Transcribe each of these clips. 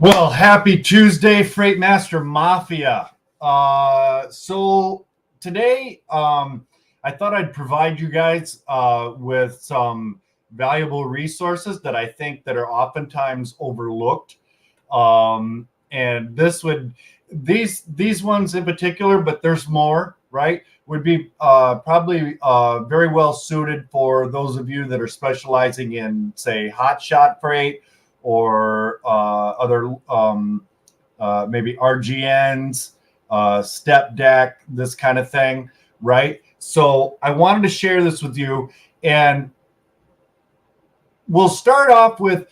Well, happy Tuesday, Freight Master Mafia. So today, I thought I'd provide you guys with some valuable resources that I think that are oftentimes overlooked. And these ones in particular, but there's more, right? Would be probably very well suited for those of you that are specializing in, say, hotshot freight or other maybe RGNs, step deck, this kind of thing, right? So I wanted to share this with you, and we'll start off with,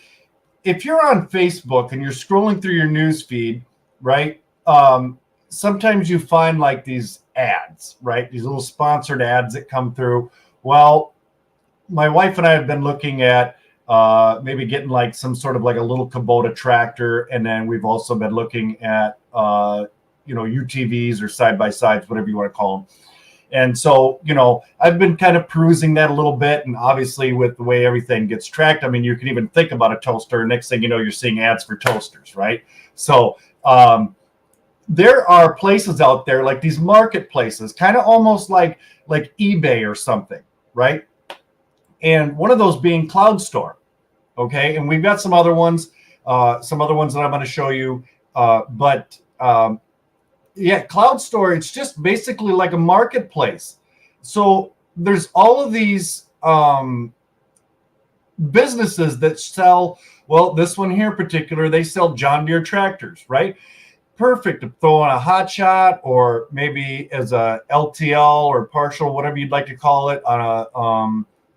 if you're on Facebook and you're scrolling through your news feed, right? Sometimes you find like these ads, right? These little sponsored ads that come through. Well, my wife and I have been looking at maybe getting like some sort of like a little Kubota tractor, and then we've also been looking at UTVs or side by sides, whatever you want to call them. And so, I've been kind of perusing that a little bit, and obviously with the way everything gets tracked, I mean, you can even think about a toaster. Next thing you know, you're seeing ads for toasters, right? So there are places out there like these marketplaces, kind of almost like eBay or something, right? And one of those being CloudStorm. Okay, and we've got some other ones that I'm going to show you. But CloudStorm, it's just basically like a marketplace. So there's all of these businesses that sell, well, this one here in particular, they sell John Deere tractors, right? Perfect to throw on a hot shot, or maybe as a LTL or partial, whatever you'd like to call it, on a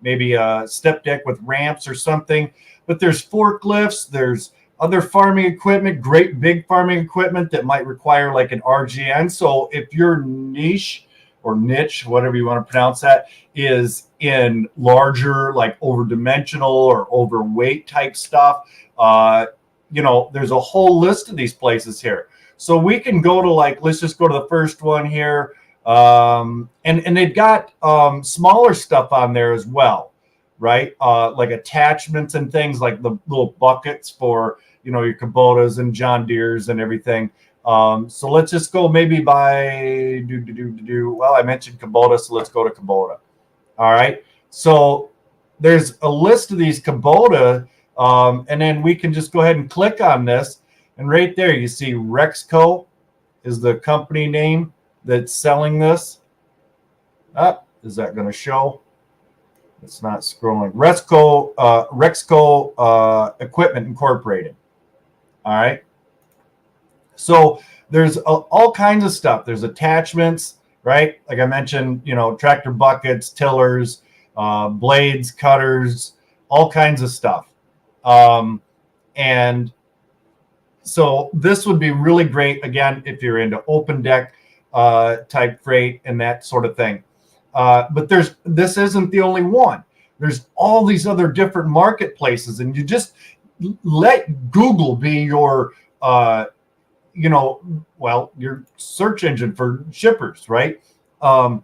maybe a step deck with ramps or something. But there's forklifts, there's other farming equipment, great big farming equipment that might require like an RGN. So if your niche or niche, whatever you want to pronounce that, is in larger, like over-dimensional or overweight type stuff, there's a whole list of these places here. So we can go to let's just go to the first one here. And they've got smaller stuff on there as well, right? Like attachments and things like the little buckets for, your Kubotas and John Deeres and everything. So let's just go maybe by, well, I mentioned Kubota, so let's go to Kubota. All right. So there's a list of these Kubota, and then we can just go ahead and click on this. And right there, you see Rexco is the company name that's selling this. Is that going to show? It's not scrolling. Rexco Equipment Incorporated. All right. So there's all kinds of stuff. There's attachments, right? Like I mentioned, tractor buckets, tillers, blades, cutters, all kinds of stuff. And so this would be really great, again, if you're into open deck type freight and that sort of thing. But this isn't the only one. There's all these other different marketplaces, and you just let Google be your, your search engine for shippers, right? What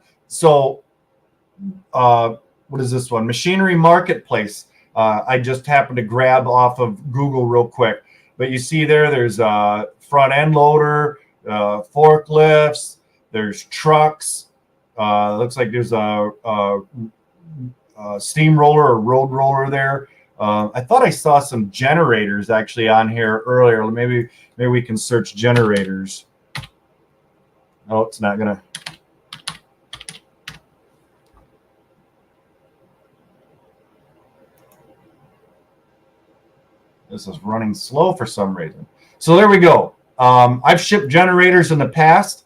is this one? Machinery Marketplace. I just happened to grab off of Google real quick. But you see there's a front end loader, forklifts, there's trucks. Looks like there's a steamroller or road roller there. I thought I saw some generators actually on here earlier. Maybe we can search generators. Oh, it's not gonna. This is running slow for some reason. So there we go. I've shipped generators in the past.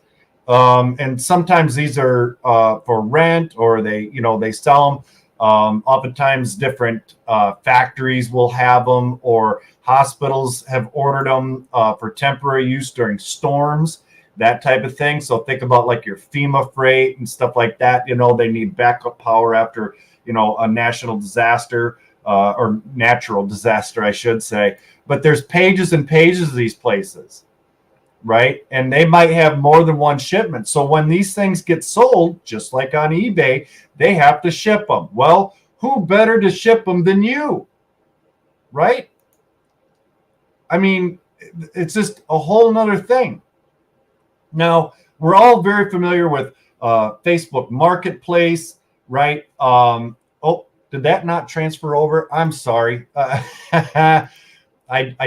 And sometimes these are for rent, or they sell them. Oftentimes different factories will have them, or hospitals have ordered them for temporary use during storms, that type of thing. So think about like your FEMA freight and stuff like that. They need backup power after, a national disaster or natural disaster, I should say. But there's pages and pages of these places, right? And they might have more than one shipment. So when these things get sold, just like on eBay, they have to ship them. Well, who better to ship them than you, right? I mean, it's just a whole nother thing. Now, we're all very familiar with Facebook Marketplace, right? Oh, did that not transfer over? I'm sorry. I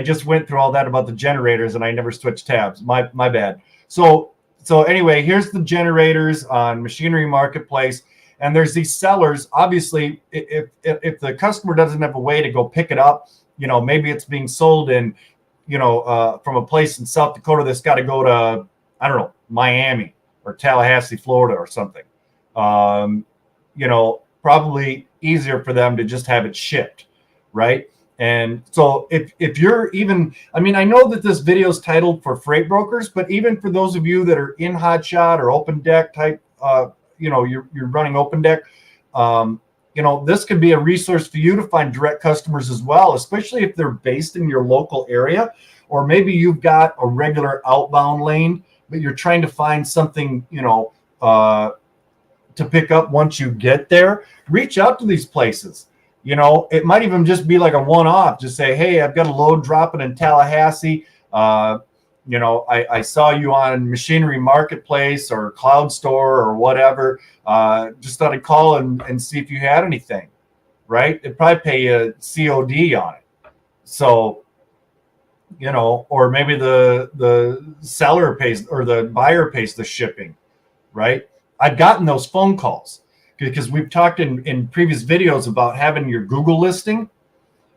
just went through all that about the generators and I never switched tabs. My bad. So anyway, here's the generators on Machinery Marketplace, and there's these sellers. Obviously, if the customer doesn't have a way to go pick it up, maybe it's being sold in, from a place in South Dakota that's got to go to, I don't know, Miami or Tallahassee, Florida, or something. Probably easier for them to just have it shipped, right? And so if you're even, I mean, I know that this video is titled for freight brokers, but even for those of you that are in hotshot or open deck type, you're running open deck, this could be a resource for you to find direct customers as well, especially if they're based in your local area, or maybe you've got a regular outbound lane, but you're trying to find something, to pick up once you get there. Reach out to these places. It might even just be like a one-off. Just say, hey, I've got a load dropping in Tallahassee. I saw you on Machinery Marketplace or Cloud Store or whatever. Just thought I'd call and see if you had anything, right? It'd probably pay you COD on it. So, or maybe the seller pays or the buyer pays the shipping, right? I've gotten those phone calls because we've talked in previous videos about having your Google listing,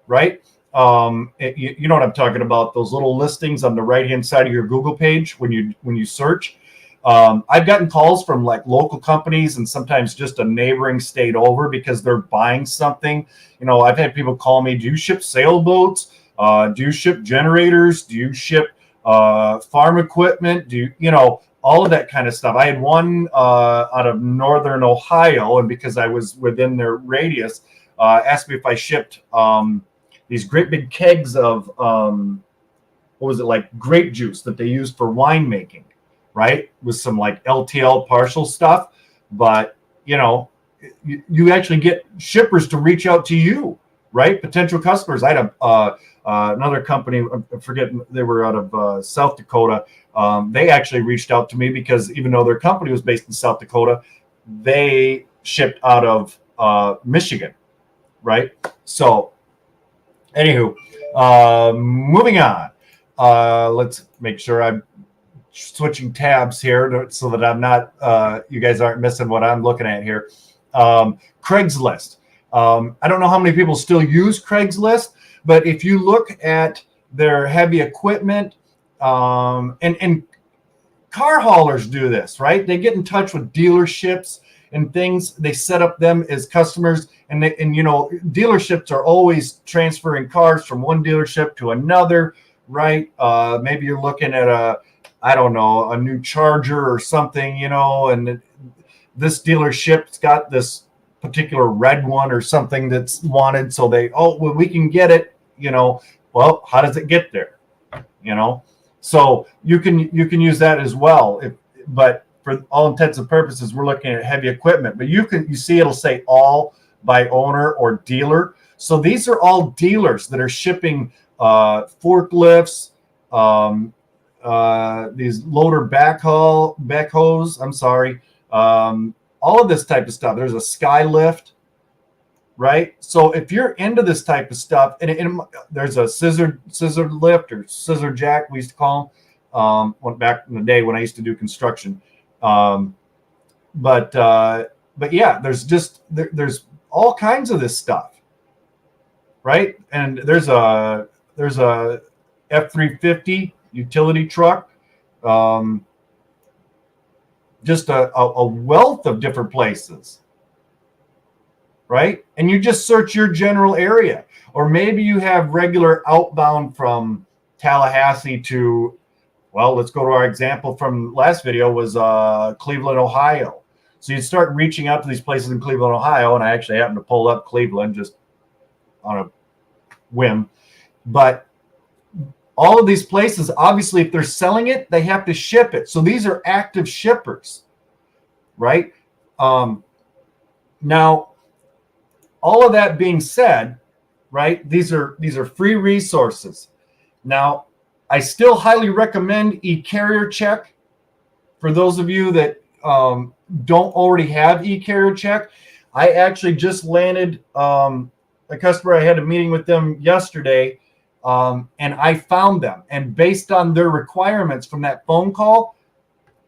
right? You know what I'm talking about, those little listings on the right-hand side of your Google page when you search. I've gotten calls from like local companies and sometimes just a neighboring state over because they're buying something. I've had people call me, do you ship sailboats? Do you ship generators? Do you ship farm equipment? Do you, all of that kind of stuff. I had one out of Northern Ohio, and because I was within their radius, asked me if I shipped these great big kegs of, what was it, like grape juice that they use for winemaking, right? With some like LTL partial stuff. But, you actually get shippers to reach out to you, right? Potential customers. I had another company, I forget, they were out of South Dakota. They actually reached out to me because even though their company was based in South Dakota, they shipped out of Michigan, right? So, anywho, moving on. Let's make sure I'm switching tabs here so that I'm not, you guys aren't missing what I'm looking at here. Craigslist. I don't know how many people still use Craigslist, but if you look at their heavy equipment, and car haulers do this, right? They get in touch with dealerships and things. They set up them as customers, and dealerships are always transferring cars from one dealership to another, right? Maybe you're looking at a new Charger or something, and this dealership's got this particular red one or something that's wanted. So we can get it, well, how does it get there? So you can use that as well. But for all intents and purposes, we're looking at heavy equipment. But you see it'll say all by owner or dealer. So these are all dealers that are shipping forklifts, these loader backhoes. I'm sorry, all of this type of stuff. There's a Skylift, right? So if you're into this type of stuff, and there's a scissor lift or scissor jack, we used to call them, went back in the day when I used to do construction. But yeah, there's all kinds of this stuff, right? And there's a F-350 utility truck, just a wealth of different places, right? And you just search your general area, or maybe you have regular outbound from Tallahassee to, well, let's go to our example from last video was Cleveland, Ohio. So you start reaching out to these places in Cleveland, Ohio, and I actually happened to pull up Cleveland just on a whim. But all of these places, obviously, if they're selling it, they have to ship it. So these are active shippers, right? Now, all of that being said, right, these are free resources. Now, I still highly recommend eCarrierCheck for those of you that don't already have eCarrierCheck. I actually just landed a customer. I had a meeting with them yesterday, and I found them. And based on their requirements from that phone call,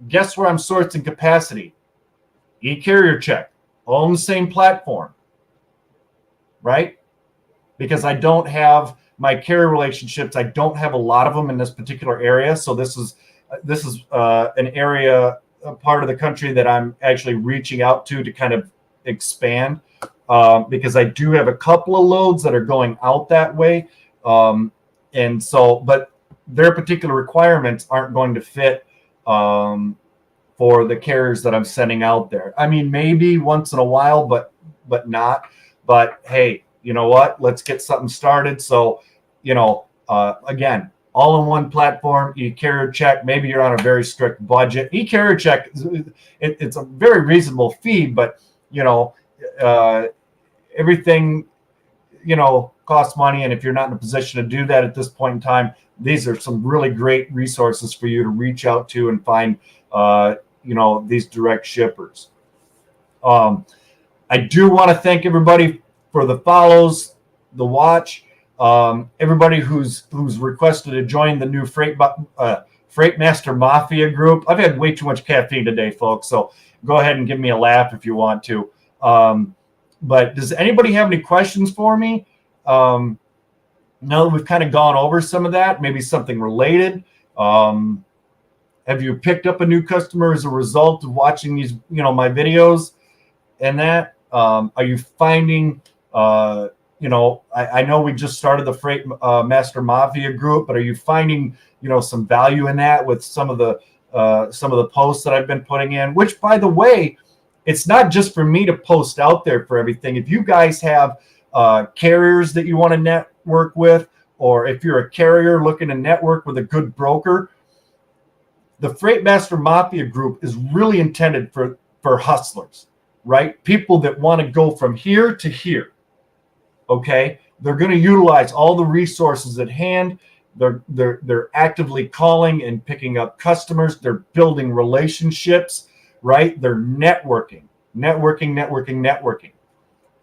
guess where I'm sourcing capacity? eCarrierCheck, all on the same platform, right? Because I don't have my carrier relationships. I don't have a lot of them in this particular area. So this is an area, a part of the country that I'm actually reaching out to kind of expand, because I do have a couple of loads that are going out that way. And so, but their particular requirements aren't going to fit for the carriers that I'm sending out there. I mean, maybe once in a while, but not. But hey, you know what? Let's get something started. So, again, all in one platform, eCarrierCheck. Maybe you're on a very strict budget. eCarrierCheck, it's a very reasonable fee, but everything costs money, and if you're not in a position to do that at this point in time, these are some really great resources for you to reach out to and find these direct shippers. I do want to thank everybody for the follows, the watch, everybody who's requested to join the new Freight Master Mafia group. I've had way too much caffeine today, folks, so go ahead and give me a laugh if you want to. But does anybody have any questions for me? Now that we've kind of gone over some of that, maybe something related. Have you picked up a new customer as a result of watching these, my videos and that? Are you finding, I know we just started the Freight Master Mafia group, but are you finding, some value in that with some of the posts that I've been putting in, which, by the way, it's not just for me to post out there for everything. If you guys have carriers that you want to network with, or if you're a carrier looking to network with a good broker, the Freight Master Mafia group is really intended for hustlers, right? People that want to go from here to here. Okay, they're going to utilize all the resources at hand. They're actively calling and picking up customers. They're building relationships, right? They're networking.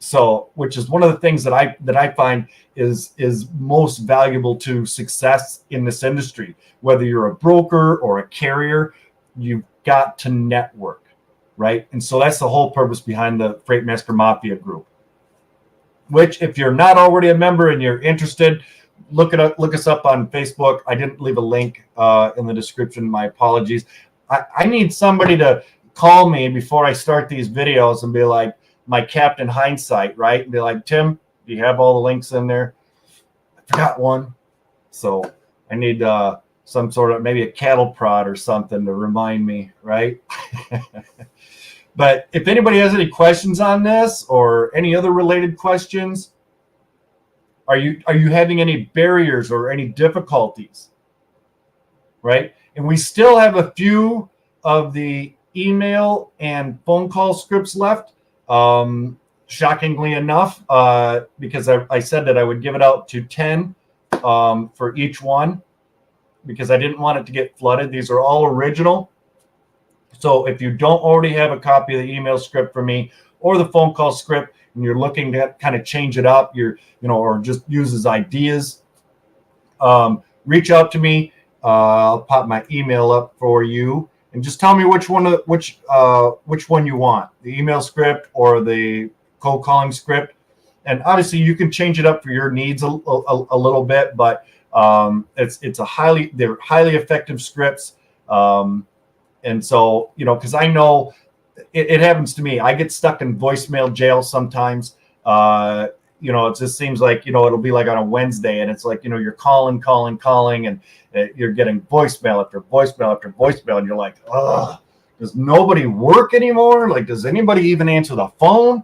So, which is one of the things that I find is most valuable to success in this industry. Whether you're a broker or a carrier, you've got to network, right? And so that's the whole purpose behind the Freight Master Mafia group. Which, if you're not already a member and you're interested, look us up on Facebook. I didn't leave a link in the description. My apologies. I need somebody to call me before I start these videos and be like, my Captain Hindsight, right? And be like, Tim, do you have all the links in there? I forgot one. So I need some sort of, maybe a cattle prod or something to remind me, right? But if anybody has any questions on this or any other related questions, are you having any barriers or any difficulties, right? And we still have a few of the email and phone call scripts left. Shockingly enough, because I said that I would give it out to 10 for each one, because I didn't want it to get flooded. These are all original. So if you don't already have a copy of the email script for me or the phone call script, and you're looking to kind of change it up, or just use as ideas, reach out to me. I'll pop my email up for you, and just tell me which one you want, the email script or the cold calling script. And obviously you can change it up for your needs a little bit, but they're highly effective scripts. And so, because I know it happens to me. I get stuck in voicemail jail sometimes. It just seems like, it'll be like on a Wednesday, and it's like, you're calling, and you're getting voicemail after voicemail after voicemail, and you're like, ugh, does nobody work anymore? Like, does anybody even answer the phone?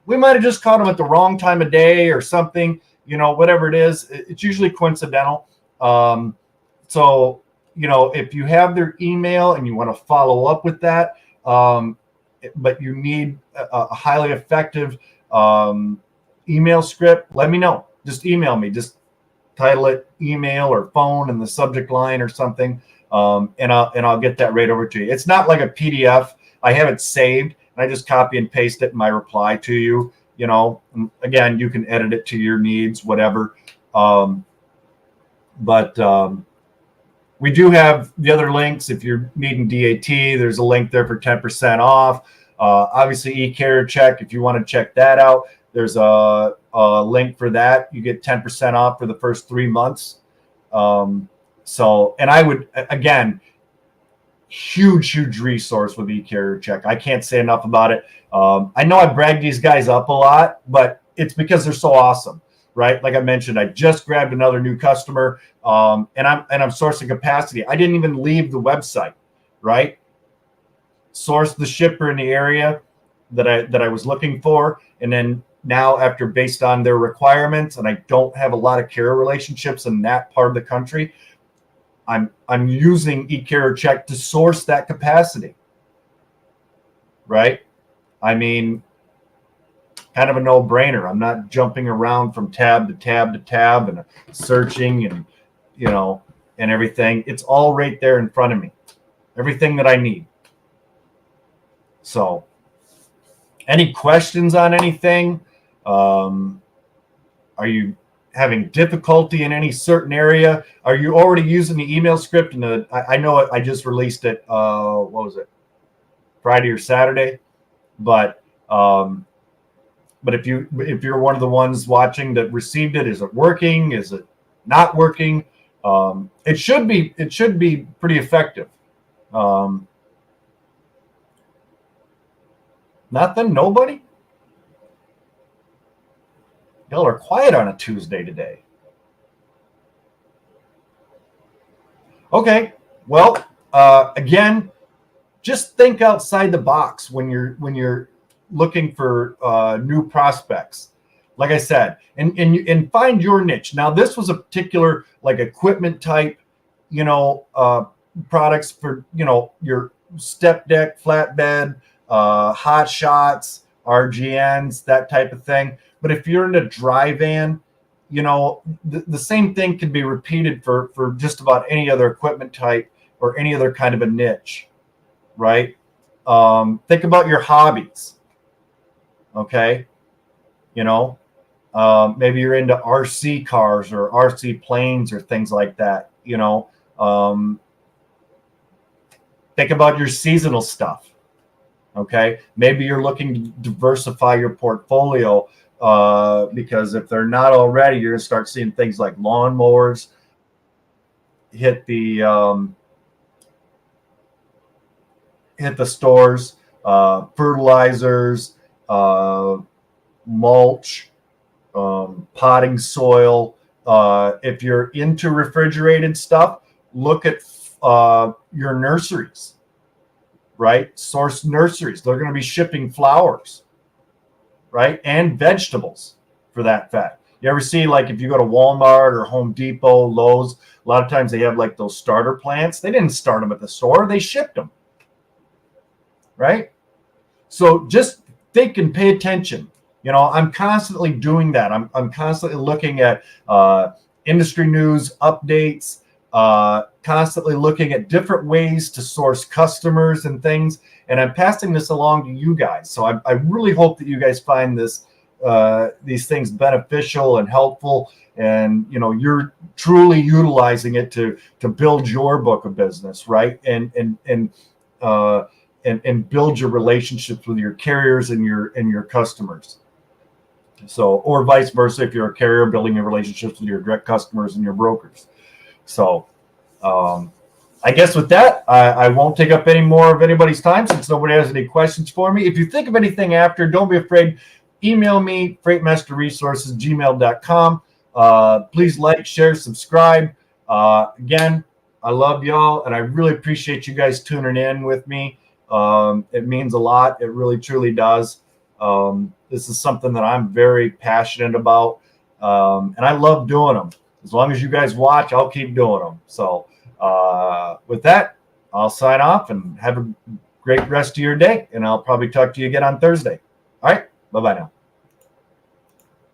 We might have just caught them at the wrong time of day or something, whatever it is. It's usually coincidental. So, if you have their email and you want to follow up with that, but you need a highly effective email script, let me know. Just email me. Just title it email or phone in the subject line or something, and I'll get that right over to you. It's not like a PDF. I have it saved, and I just copy and paste it in my reply to you. You know, again, you can edit it to your needs, whatever. But we do have the other links. If you're needing DAT, there's a link there for 10% off. Obviously, eCarrierCheck, if you want to check that out, there's a link for that. You get 10% off for the first 3 months. So, and I would, again, huge resource with eCarrierCheck. I can't say enough about it. I know I brag these guys up a lot, but it's because they're so awesome, right? Like I mentioned, I just grabbed another new customer, and I'm sourcing capacity. I didn't even leave the website, right? Sourced the shipper in the area that I was looking for, and then now, after based on their requirements, and I don't have a lot of carrier relationships in that part of the country, I'm using eCarrierCheck to source that capacity, right? I mean, kind of a no-brainer. I'm not jumping around from tab to tab to tab and searching and, you know, and everything. It's all right there in front of me, everything that I need. So, any questions on anything? Are you having difficulty in any certain area? Are you already using the email script? And I know I just released it. What was it? Friday or Saturday? But if you're one of the ones watching that received it, is it working? Is it not working? It should be pretty effective. Nothing? Nobody? Y'all are quiet on a Tuesday today. Okay. Well, again, just think outside the box when you're looking for new prospects. Like I said, and find your niche. Now, this was a particular like equipment type, products for your step deck, flatbed, hot shots, RGNs, that type of thing. But if you're in a dry van, the same thing can be repeated for just about any other equipment type or any other kind of a niche, right? Think about your hobbies, okay? Maybe you're into RC cars or RC planes or things like that, think about your seasonal stuff, okay? Maybe you're looking to diversify your portfolio because if they're not already, you're going to start seeing things like lawnmowers hit the stores, fertilizers, mulch, potting soil. If you're into refrigerated stuff, look at your nurseries, right? Source nurseries. They're going to be shipping flowers, right? And vegetables for that fact. You ever see, like, if you go to Walmart or Home Depot, Lowe's, a lot of times they have like those starter plants. They didn't start them at the store. They shipped them, right? So just think and pay attention. I'm constantly doing that. I'm constantly looking at industry news, updates, constantly looking at different ways to source customers and things. And I'm passing this along to you guys. So I really hope that you guys find these things beneficial and helpful. And, you're truly utilizing it to build your book of business, right? And build your relationships with your carriers and your customers. So, or vice versa, if you're a carrier, building your relationships with your direct customers and your brokers. So, I guess with that, I won't take up any more of anybody's time since nobody has any questions for me. If you think of anything after, don't be afraid. Email me, freightmasterresources@gmail.com. Please like, share, subscribe. Again, I love y'all, and I really appreciate you guys tuning in with me. It means a lot. It really, truly does. This is something that I'm very passionate about, and I love doing them. As long as you guys watch, I'll keep doing them. So with that, I'll sign off and have a great rest of your day, and I'll probably talk to you again on Thursday. All right, bye-bye now.